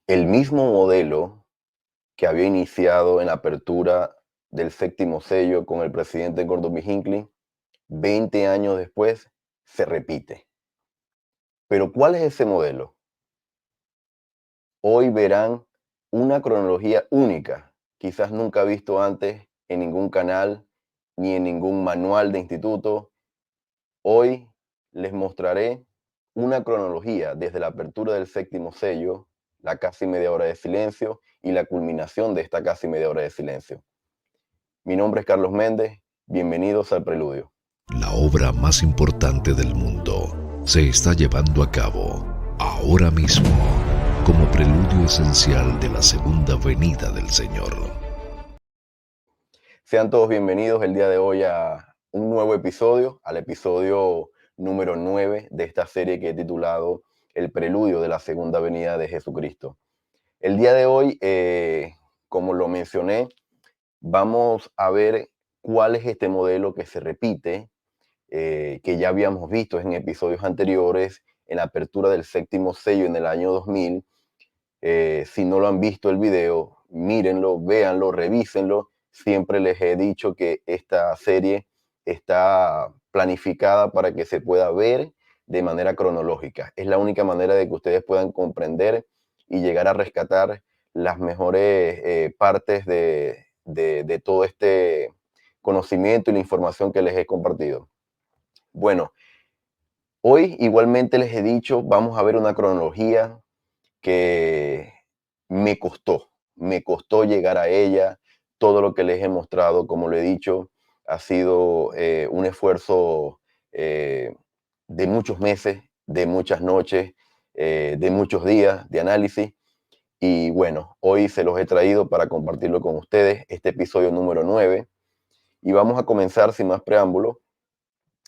El mismo modelo que había iniciado en la apertura del séptimo sello con el presidente Gordon B. Hinckley, 20 años después, se repite. Pero ¿cuál es ese modelo? Hoy verán una cronología única, quizás nunca visto antes en ningún canal ni en ningún manual de instituto. Hoy les mostraré una cronología desde la apertura del séptimo sello, la casi media hora de silencio y la culminación de esta casi media hora de silencio. Mi nombre es Carlos Méndez, bienvenidos al Preludio. La obra más importante del mundo se está llevando a cabo ahora mismo como preludio esencial de la segunda venida del Señor. Sean todos bienvenidos el día de hoy a un nuevo episodio, al episodio número 9 de esta serie que he titulado El Preludio de la Segunda Venida de Jesucristo. El día de hoy, como lo mencioné, vamos a ver cuál es este modelo que se repite, que ya habíamos visto en episodios anteriores, en la apertura del séptimo sello en el año 2000. Si no lo han visto el video, mírenlo, véanlo, revísenlo. Siempre les he dicho que esta serie está planificada para que se pueda ver de manera cronológica. Es la única manera de que ustedes puedan comprender y llegar a rescatar las mejores partes de todo este conocimiento y la información que les he compartido. Bueno, hoy igualmente les he dicho, vamos a ver una cronología que me costó llegar a ella. Todo lo que les he mostrado, como lo he dicho, ha sido un esfuerzo eh, de muchos meses, de muchas noches, de muchos días de análisis. Y bueno, hoy se los he traído para compartirlo con ustedes, este episodio número 9. Y vamos a comenzar sin más preámbulo,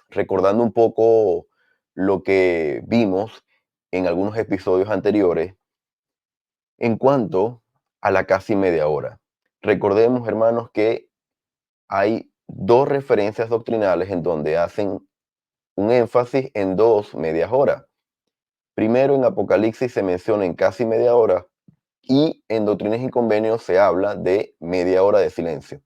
recordando un poco lo que vimos en algunos episodios anteriores en cuanto a la casi media hora. Recordemos, hermanos, que hay dos referencias doctrinales en donde hacen un énfasis en dos medias horas. Primero, en Apocalipsis se menciona en casi media hora y en Doctrinas y Convenios se habla de media hora de silencio.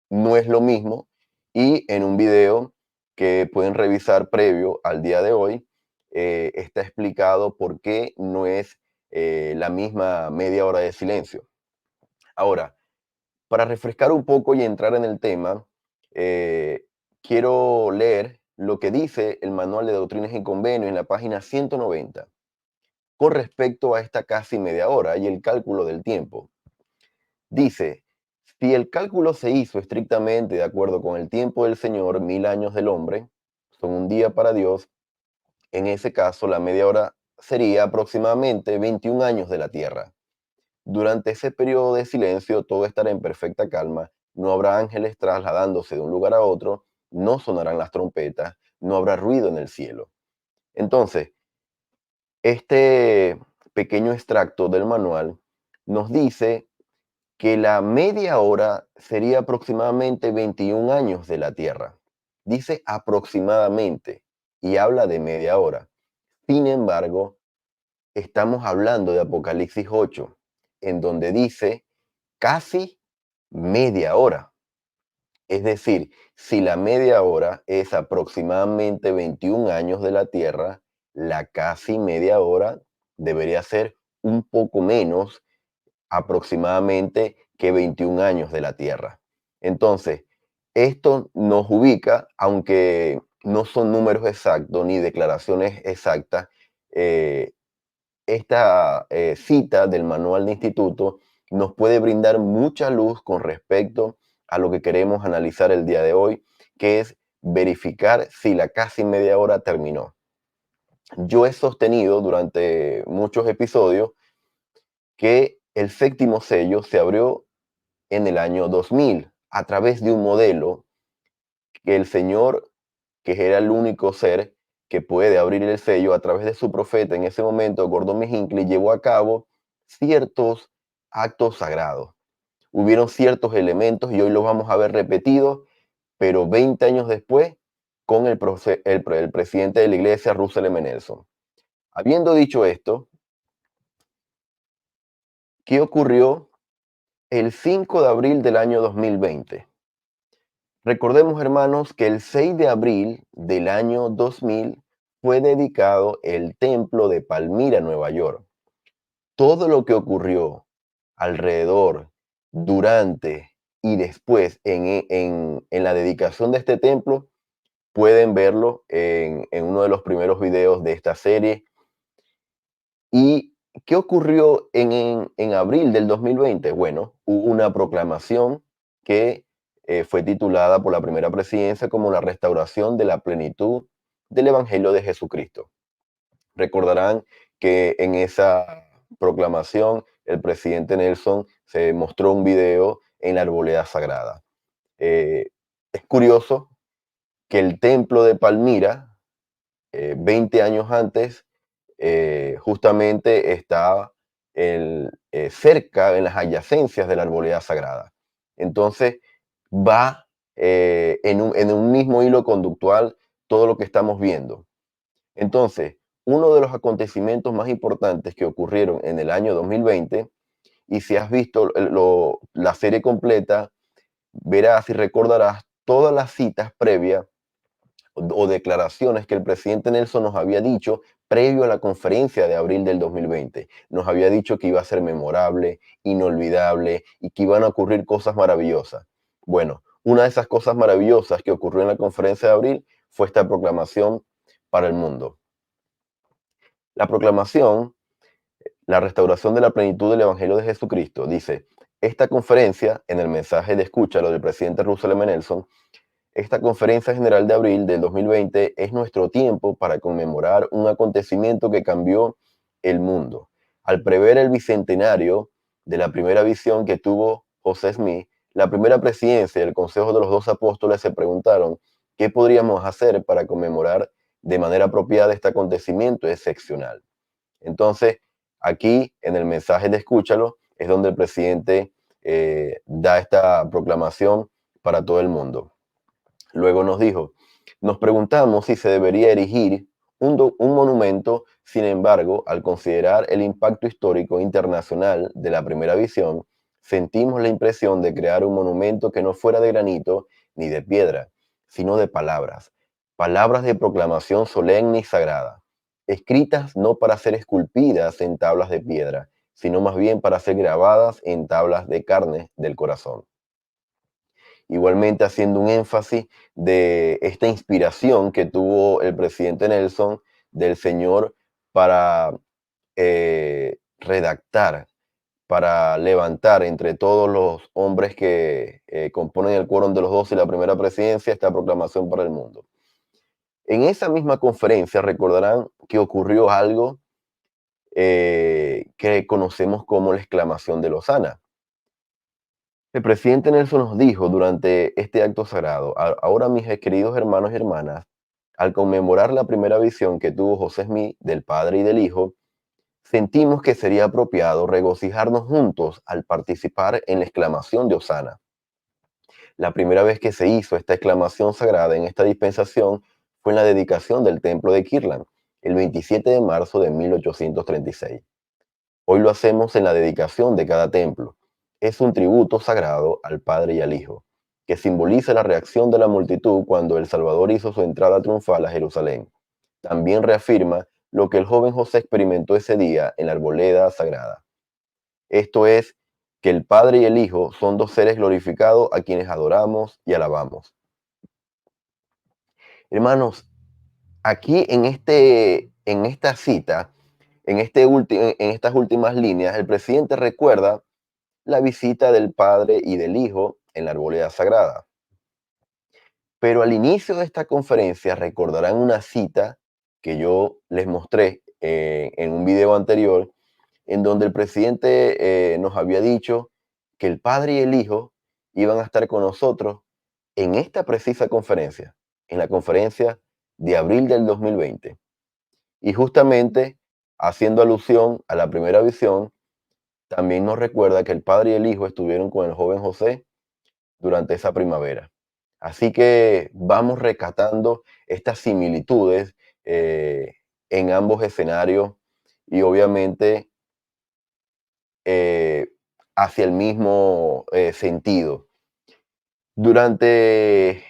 No es lo mismo, y en un video que pueden revisar previo al día de hoy, está explicado por qué no es la misma media hora de silencio. Ahora, para refrescar un poco y entrar en el tema, quiero leer lo que dice el Manual de Doctrinas y Convenios en la página 190 con respecto a esta casi media hora y el cálculo del tiempo. Dice, si el cálculo se hizo estrictamente de acuerdo con el tiempo del Señor, 1000 años del hombre son un día para Dios. En ese caso, la media hora sería aproximadamente 21 años de la tierra. Durante ese periodo de silencio, todo estará en perfecta calma, no habrá ángeles trasladándose de un lugar a otro, no sonarán las trompetas, no habrá ruido en el cielo. Entonces, este pequeño extracto del manual nos dice que la media hora sería aproximadamente 21 años de la Tierra. Dice aproximadamente y habla de media hora. Sin embargo, estamos hablando de Apocalipsis 8, en donde dice casi media hora. Es decir, si la media hora es aproximadamente 21 años de la Tierra, la casi media hora debería ser un poco menos aproximadamente que 21 años de la Tierra. Entonces, esto nos ubica, aunque no son números exactos ni declaraciones exactas, eh, esta cita del manual de instituto nos puede brindar mucha luz con respecto a lo que queremos analizar el día de hoy, que es verificar si la casi media hora terminó. Yo he sostenido durante muchos episodios que el séptimo sello se abrió en el año 2000 a través de un modelo que el Señor, que era el único ser que puede abrir el sello, a través de su profeta en ese momento, Gordon B. Hinckley, llevó a cabo ciertos actos sagrados. Hubieron ciertos elementos y hoy los vamos a ver repetidos, pero 20 años después, con el presidente de la iglesia, Russell M. Nelson. Habiendo dicho esto, ¿Qué ocurrió el 5 de abril del año 2020? Recordemos, hermanos, que el 6 de abril del año 2000 fue dedicado el templo de Palmira, Nueva York. Todo lo que ocurrió alrededor, durante y después en la dedicación de este templo, pueden verlo en uno de los primeros videos de esta serie. ¿Y qué ocurrió en abril del 2020? Bueno, hubo una proclamación que fue titulada por la primera presidencia como la restauración de la plenitud del Evangelio de Jesucristo. Recordarán que en esa proclamación el presidente Nelson se mostró un video en la arboleda sagrada. Es curioso que el templo de Palmira, 20 años antes, justamente estaba cerca, en las adyacencias de la arboleda sagrada. Entonces, va en un mismo hilo conductual todo lo que estamos viendo. Entonces, uno de los acontecimientos más importantes que ocurrieron en el año 2020, y si has visto la serie completa, verás y recordarás todas las citas previas o declaraciones que el presidente Nelson nos había dicho previo a la conferencia de abril del 2020. Nos había dicho que iba a ser memorable, inolvidable y que iban a ocurrir cosas maravillosas. Bueno, una de esas cosas maravillosas que ocurrió en la conferencia de abril fue esta proclamación para el mundo. La proclamación, la restauración de la plenitud del Evangelio de Jesucristo, dice, esta conferencia, en el mensaje de escúchalo del presidente Russell M. Nelson, esta conferencia general de abril del 2020 es nuestro tiempo para conmemorar un acontecimiento que cambió el mundo. Al prever el bicentenario de la primera visión que tuvo José Smith, la primera presidencia y el Consejo de los Dos Apóstoles se preguntaron qué podríamos hacer para conmemorar de manera apropiada este acontecimiento excepcional. Entonces, aquí en el mensaje de escúchalo es donde el presidente da esta proclamación para todo el mundo. Luego nos dijo, nos preguntamos si se debería erigir un monumento, sin embargo, al considerar el impacto histórico internacional de la primera visión, sentimos la impresión de crear un monumento que no fuera de granito ni de piedra, sino de palabras, palabras de proclamación solemne y sagrada, escritas no para ser esculpidas en tablas de piedra, sino más bien para ser grabadas en tablas de carne del corazón. Igualmente haciendo un énfasis de esta inspiración que tuvo el presidente Nelson del Señor para redactar, para levantar entre todos los hombres que componen el quórum de los 12 y la primera presidencia esta proclamación para el mundo. En esa misma conferencia recordarán que ocurrió algo que conocemos como la exclamación de Lozana. El presidente Nelson nos dijo durante este acto sagrado, ahora mis queridos hermanos y hermanas, al conmemorar la primera visión que tuvo José Smith del Padre y del Hijo, sentimos que sería apropiado regocijarnos juntos al participar en la exclamación de Hosana. La primera vez que se hizo esta exclamación sagrada en esta dispensación fue en la dedicación del templo de Kirtland, el 27 de marzo de 1836. Hoy lo hacemos en la dedicación de cada templo. Es un tributo sagrado al Padre y al Hijo, que simboliza la reacción de la multitud cuando el Salvador hizo su entrada triunfal a Jerusalén. También reafirma lo que el joven José experimentó ese día en la arboleda sagrada. Esto es, que el Padre y el Hijo son dos seres glorificados a quienes adoramos y alabamos. Hermanos, aquí en esta cita, en estas últimas líneas, el presidente recuerda la visita del Padre y del Hijo en la arboleda sagrada. Pero al inicio de esta conferencia recordarán una cita que yo les mostré en un video anterior, en donde el presidente nos había dicho que el Padre y el Hijo iban a estar con nosotros en esta precisa conferencia, en la conferencia de abril del 2020. Y justamente haciendo alusión a la primera visión, también nos recuerda que el Padre y el Hijo estuvieron con el joven José durante esa primavera. Así que vamos rescatando estas similitudes en ambos escenarios y obviamente eh, hacia el mismo sentido. Durante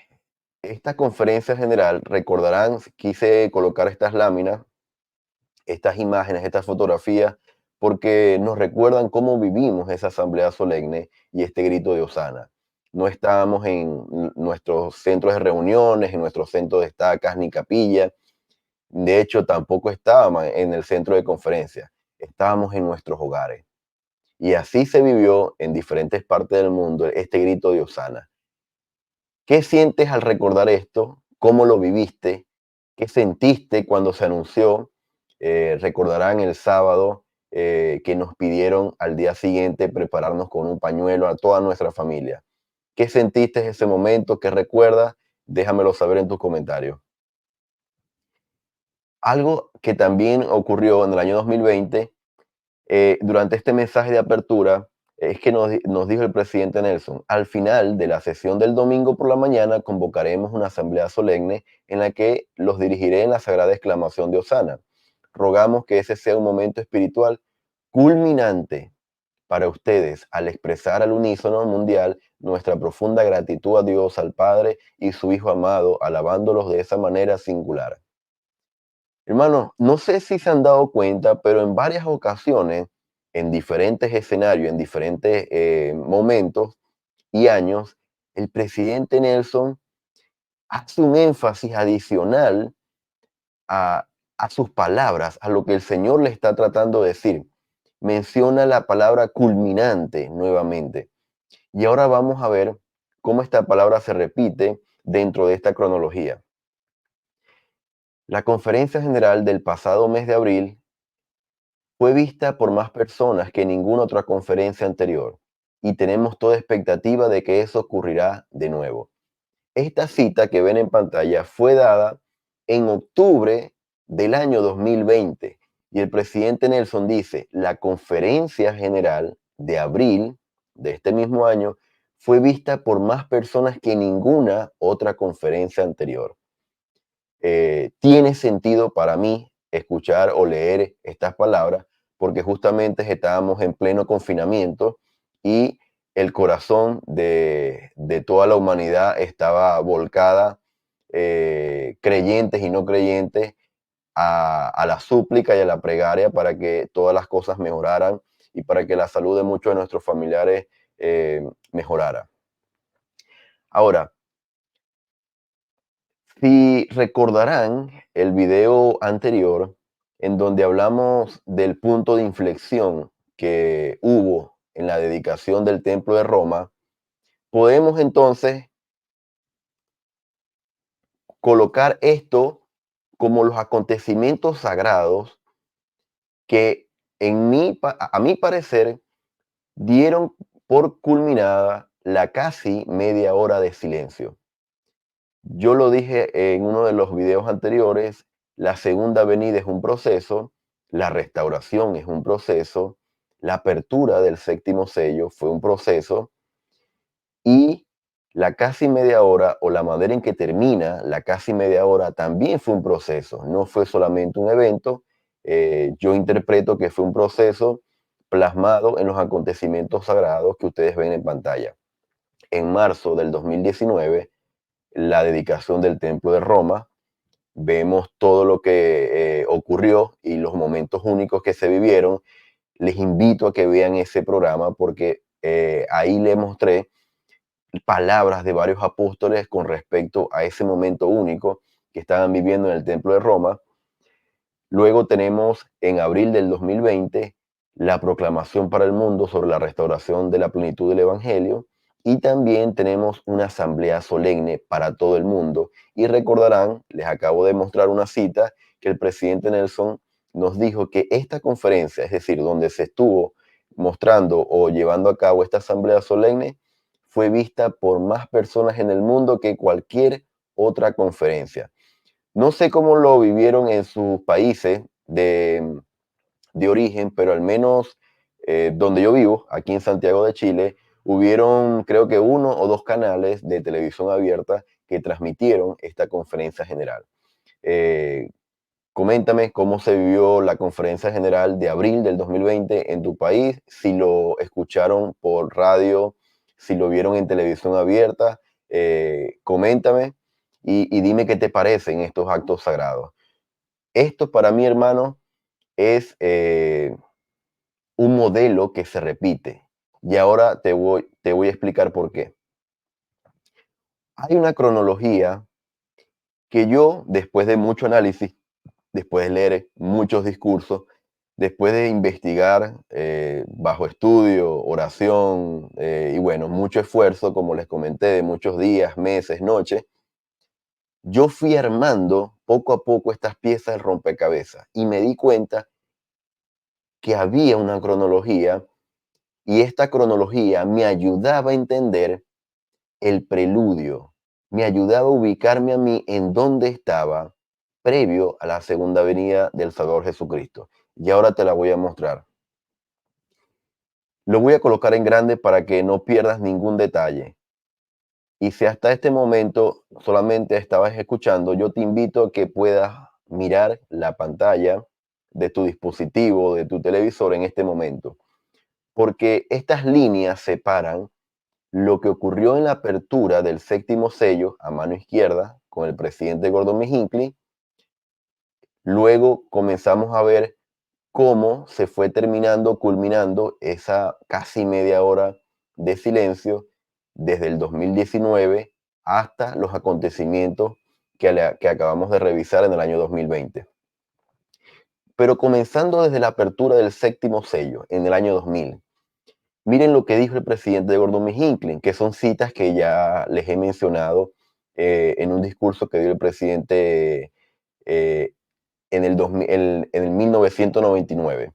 esta conferencia general, recordarán, quise colocar estas láminas, estas imágenes, estas fotografías, porque nos recuerdan cómo vivimos esa asamblea solemne y este grito de Hosana. No estábamos en nuestros centros de reuniones, en nuestros centros de estacas ni capilla. De hecho, tampoco estábamos en el centro de conferencia. Estábamos en nuestros hogares. Y así se vivió en diferentes partes del mundo este grito de Hosana. ¿Qué sientes al recordar esto? ¿Cómo lo viviste? ¿Qué sentiste cuando se anunció? Recordarán el sábado que nos pidieron al día siguiente prepararnos con un pañuelo a toda nuestra familia. ¿Qué sentiste en ese momento? ¿Qué recuerdas? Déjamelo saber en tus comentarios. Algo que también ocurrió en el año 2020, durante este mensaje de apertura, es que nos dijo el presidente Nelson: al final de la sesión del domingo por la mañana convocaremos una asamblea solemne en la que los dirigiré en la sagrada exclamación de Hosana. Rogamos que ese sea un momento espiritual culminante para ustedes al expresar al unísono mundial nuestra profunda gratitud a Dios, al Padre y su Hijo amado, alabándolos de esa manera singular. Hermanos, no sé si se han dado cuenta, pero en varias ocasiones, en diferentes escenarios, en diferentes momentos y años, el presidente Nelson hace un énfasis adicional a, a sus palabras, a lo que el Señor le está tratando de decir. Menciona la palabra culminante nuevamente. Y ahora vamos a ver cómo esta palabra se repite dentro de esta cronología. La conferencia general del pasado mes de abril fue vista por más personas que ninguna otra conferencia anterior, y tenemos toda expectativa de que eso ocurrirá de nuevo. Esta cita que ven en pantalla fue dada en octubre del año 2020 y el presidente Nelson dice: la conferencia general de abril de este mismo año fue vista por más personas que ninguna otra conferencia anterior. Tiene sentido para mí escuchar o leer estas palabras porque justamente estábamos en pleno confinamiento y el corazón de toda la humanidad estaba volcada, creyentes y no creyentes, a la súplica y a la plegaria para que todas las cosas mejoraran y para que la salud de muchos de nuestros familiares mejorara. Ahora, si recordarán el video anterior en donde hablamos del punto de inflexión que hubo en la dedicación del Templo de Roma, podemos entonces colocar esto como los acontecimientos sagrados que a mi parecer dieron por culminada la casi media hora de silencio. Yo lo dije en uno de los videos anteriores, la segunda venida es un proceso, la restauración es un proceso, la apertura del séptimo sello fue un proceso y la casi media hora o la manera en que termina la casi media hora también fue un proceso, no fue solamente un evento. Yo interpreto que fue un proceso plasmado en los acontecimientos sagrados que ustedes ven en pantalla. En marzo del 2019, la dedicación del Templo de Roma, vemos todo lo que ocurrió y los momentos únicos que se vivieron. Les invito a que vean ese programa porque ahí les mostré palabras de varios apóstoles con respecto a ese momento único que estaban viviendo en el Templo de Roma. Luego tenemos en abril del 2020 la proclamación para el mundo sobre la restauración de la plenitud del Evangelio, y también tenemos una asamblea solemne para todo el mundo. Y recordarán, les acabo de mostrar una cita que el presidente Nelson nos dijo que esta conferencia, es decir, donde se estuvo mostrando o llevando a cabo esta asamblea solemne, fue vista por más personas en el mundo que cualquier otra conferencia. No sé cómo lo vivieron en sus países de origen, pero al menos donde yo vivo, aquí en Santiago de Chile, hubieron creo que uno o dos canales de televisión abierta que transmitieron esta conferencia general. Eh, Coméntame cómo se vivió la conferencia general de abril del 2020 en tu país, si lo escucharon por radio, si lo vieron en televisión abierta. Coméntame y dime qué te parecen estos actos sagrados. Esto para mí, hermano, es un modelo que se repite. Y ahora te voy a explicar por qué. Hay una cronología que yo, después de mucho análisis, después de leer muchos discursos, después de investigar bajo estudio, oración y bueno, mucho esfuerzo, como les comenté, de muchos días, meses, noches, yo fui armando poco a poco estas piezas del rompecabezas y me di cuenta que había una cronología y esta cronología me ayudaba a entender el preludio, me ayudaba a ubicarme a mí en dónde estaba previo a la segunda venida del Salvador Jesucristo. Y ahora te la voy a mostrar. Lo voy a colocar en grande para que no pierdas ningún detalle. Y si hasta este momento solamente estabas escuchando, yo te invito a que puedas mirar la pantalla de tu dispositivo, de tu televisor en este momento. Porque estas líneas separan lo que ocurrió en la apertura del séptimo sello a mano izquierda con el presidente Gordon B. Hinckley. Luego comenzamos a ver cómo se fue terminando, culminando esa casi media hora de silencio desde el 2019 hasta los acontecimientos que acabamos de revisar en el año 2020. Pero comenzando desde la apertura del séptimo sello en el año 2000, miren lo que dijo el presidente Gordon B. Hinckley, que son citas que ya les he mencionado en un discurso que dio el presidente en el 1999.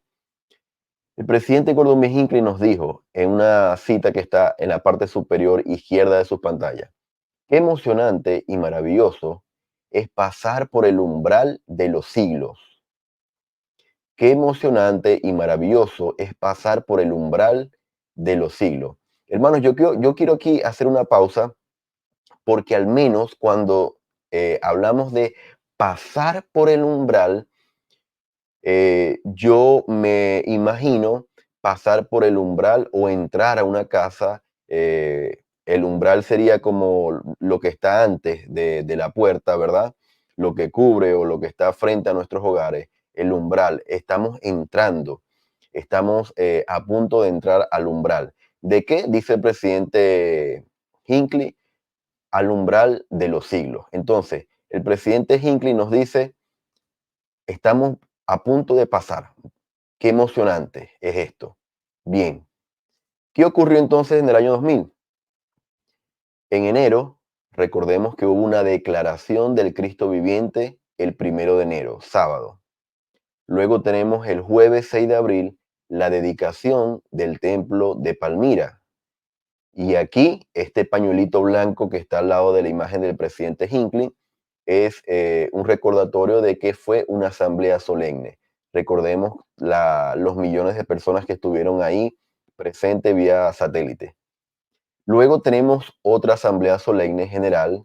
El presidente Gordon B. Hinckley nos dijo en una cita que está en la parte superior izquierda de su pantalla: qué emocionante y maravilloso es pasar por el umbral de los siglos. Qué emocionante y maravilloso es pasar por el umbral de los siglos. Hermanos, yo quiero aquí hacer una pausa porque al menos cuando hablamos de pasar por el umbral, yo me imagino pasar por el umbral o entrar a una casa. El umbral sería como lo que está antes de la puerta, ¿verdad? Lo que cubre o lo que está frente a nuestros hogares. El umbral. Estamos entrando. Estamos a punto de entrar al umbral. ¿De qué? Dice el presidente Hinckley: al umbral de los siglos. Entonces, el presidente Hinckley nos dice: estamos a punto de pasar. Qué emocionante es esto. Bien, ¿qué ocurrió entonces en el año 2000? En enero, recordemos que hubo una declaración del Cristo viviente el 1 de enero, sábado. Luego tenemos el jueves 6 de abril, la dedicación del templo de Palmira. Y aquí, este pañuelito blanco que está al lado de la imagen del presidente Hinckley es un recordatorio de que fue una asamblea solemne. Recordemos los millones de personas que estuvieron ahí presentes vía satélite. Luego tenemos otra asamblea solemne general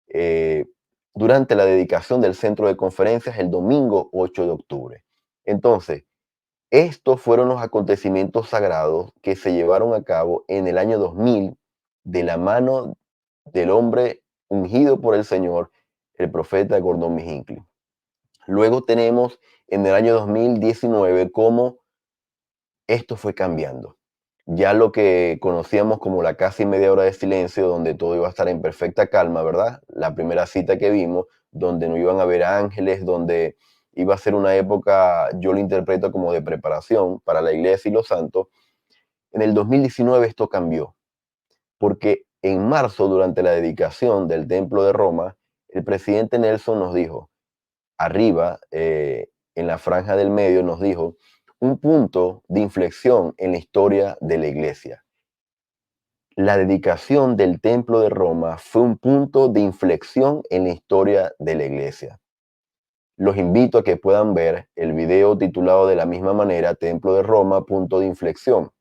eh, durante la dedicación del centro de conferencias el domingo 8 de octubre. Entonces, estos fueron los acontecimientos sagrados que se llevaron a cabo en el año 2000 de la mano del hombre ungido por el Señor, el profeta Gordon B. Hinckley. Luego tenemos en el año 2019 cómo esto fue cambiando. Ya lo que conocíamos como la casi media hora de silencio, donde todo iba a estar en perfecta calma, ¿verdad? La primera cita que vimos, donde no iban a haber ángeles, donde iba a ser una época, yo lo interpreto como de preparación para la iglesia y los santos. En el 2019 esto cambió, porque en marzo, durante la dedicación del Templo de Roma, el presidente Nelson nos dijo, arriba, en la franja del medio, nos dijo, un punto de inflexión en la historia de la iglesia. La dedicación del Templo de Roma fue un punto de inflexión en la historia de la iglesia. Los invito a que puedan ver el video titulado de la misma manera, Templo de Roma, punto de inflexión,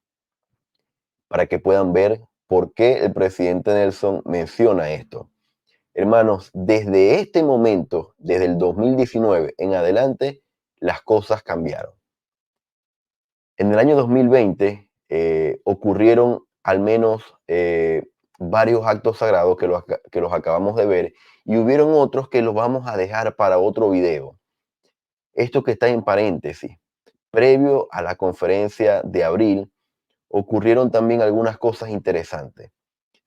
para que puedan ver por qué el presidente Nelson menciona esto. Hermanos, desde este momento, desde el 2019 en adelante, las cosas cambiaron. En el año 2020 ocurrieron al menos varios actos sagrados que los acabamos de ver y hubieron otros que los vamos a dejar para otro video. Esto que está en paréntesis, previo a la conferencia de abril, ocurrieron también algunas cosas interesantes.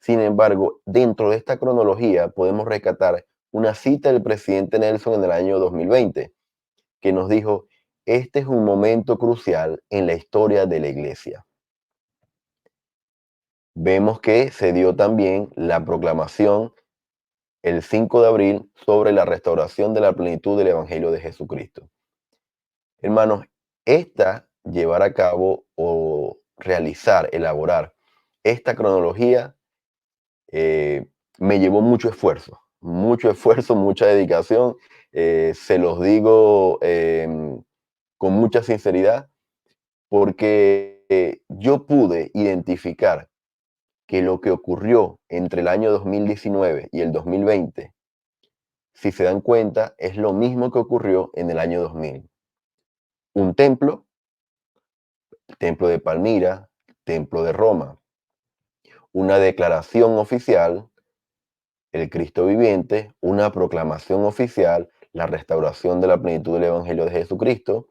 Sin embargo, dentro de esta cronología podemos rescatar una cita del presidente Nelson en el año 2020, que nos dijo, este es un momento crucial en la historia de la iglesia. Vemos que se dio también la proclamación el 5 de abril sobre la restauración de la plenitud del Evangelio de Jesucristo. Hermanos, llevar a cabo o realizar, elaborar esta cronología me llevó mucho esfuerzo, mucha dedicación. Se los digo con mucha sinceridad, porque yo pude identificar que lo que ocurrió entre el año 2019 y el 2020, si se dan cuenta, es lo mismo que ocurrió en el año 2000. Un templo, el templo de Palmira, templo de Roma, una declaración oficial, el Cristo viviente, una proclamación oficial, la restauración de la plenitud del Evangelio de Jesucristo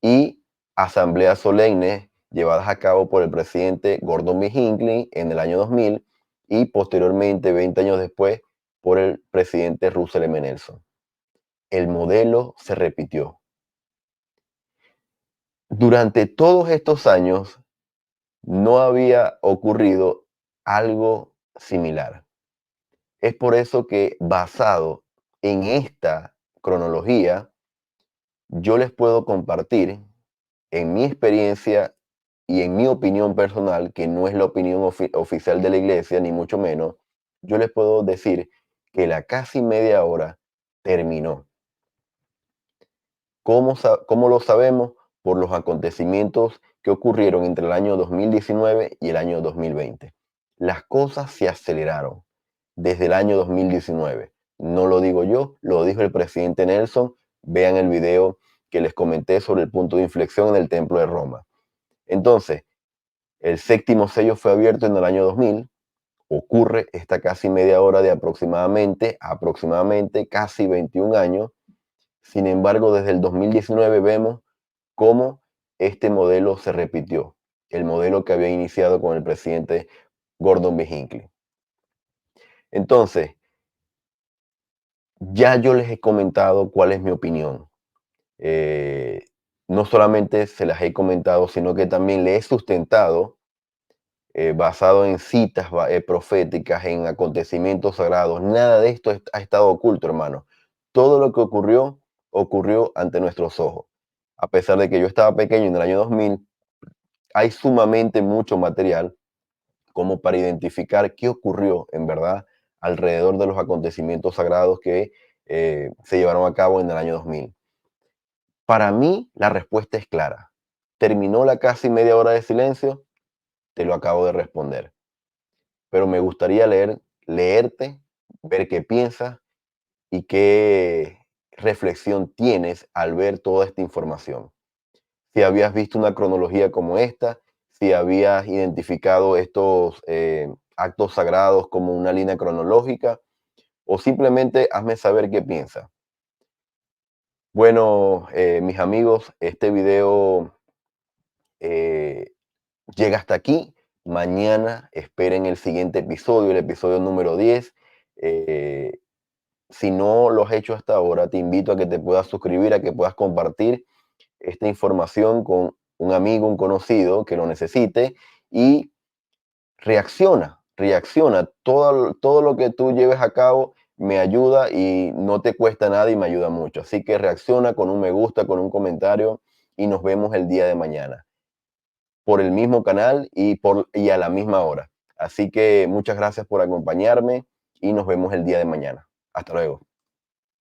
y asambleas solemnes llevadas a cabo por el presidente Gordon B. Hinckley en el año 2000 y posteriormente, 20 años después, por el presidente Russell M. Nelson. El modelo se repitió. Durante todos estos años no había ocurrido algo similar. Es por eso que, basado en esta cronología, yo les puedo compartir en mi experiencia y en mi opinión personal, que no es la opinión oficial de la iglesia, ni mucho menos, yo les puedo decir que la casi media hora terminó. ¿Cómo lo sabemos? Por los acontecimientos que ocurrieron entre el año 2019 y el año 2020. Las cosas se aceleraron desde el año 2019. No lo digo yo, lo dijo el presidente Nelson. Vean el video que les comenté sobre el punto de inflexión en el Templo de Roma. Entonces, el séptimo sello fue abierto en el año 2000. Ocurre esta casi media hora de aproximadamente casi 21 años. Sin embargo, desde el 2019 vemos cómo este modelo se repitió, el modelo que había iniciado con el presidente Gordon B. Hinckley. Entonces, ya yo les he comentado cuál es mi opinión. No solamente se las he comentado, sino que también le he sustentado basado en citas proféticas, en acontecimientos sagrados. Nada de esto ha estado oculto, hermano. Todo lo que ocurrió ante nuestros ojos. A pesar de que yo estaba pequeño en el año 2000, hay sumamente mucho material como para identificar qué ocurrió en verdad alrededor de los acontecimientos sagrados que se llevaron a cabo en el año 2000. Para mí, la respuesta es clara. ¿Terminó la casi media hora de silencio? Te lo acabo de responder. Pero me gustaría leerte, ver qué piensas y qué reflexión tienes al ver toda esta información. Si habías visto una cronología como esta, si habías identificado estos actos sagrados como una línea cronológica, o simplemente hazme saber qué piensas. Bueno, mis amigos, este video llega hasta aquí. Mañana esperen el siguiente episodio, el episodio número 10. Si no lo has hecho hasta ahora, te invito a que te puedas suscribir, a que puedas compartir esta información con un amigo, un conocido que lo necesite y reacciona. Todo lo que tú lleves a cabo me ayuda y no te cuesta nada y me ayuda mucho. Así que reacciona con un me gusta, con un comentario y nos vemos el día de mañana por el mismo canal y a la misma hora. Así que muchas gracias por acompañarme y nos vemos el día de mañana. Hasta luego.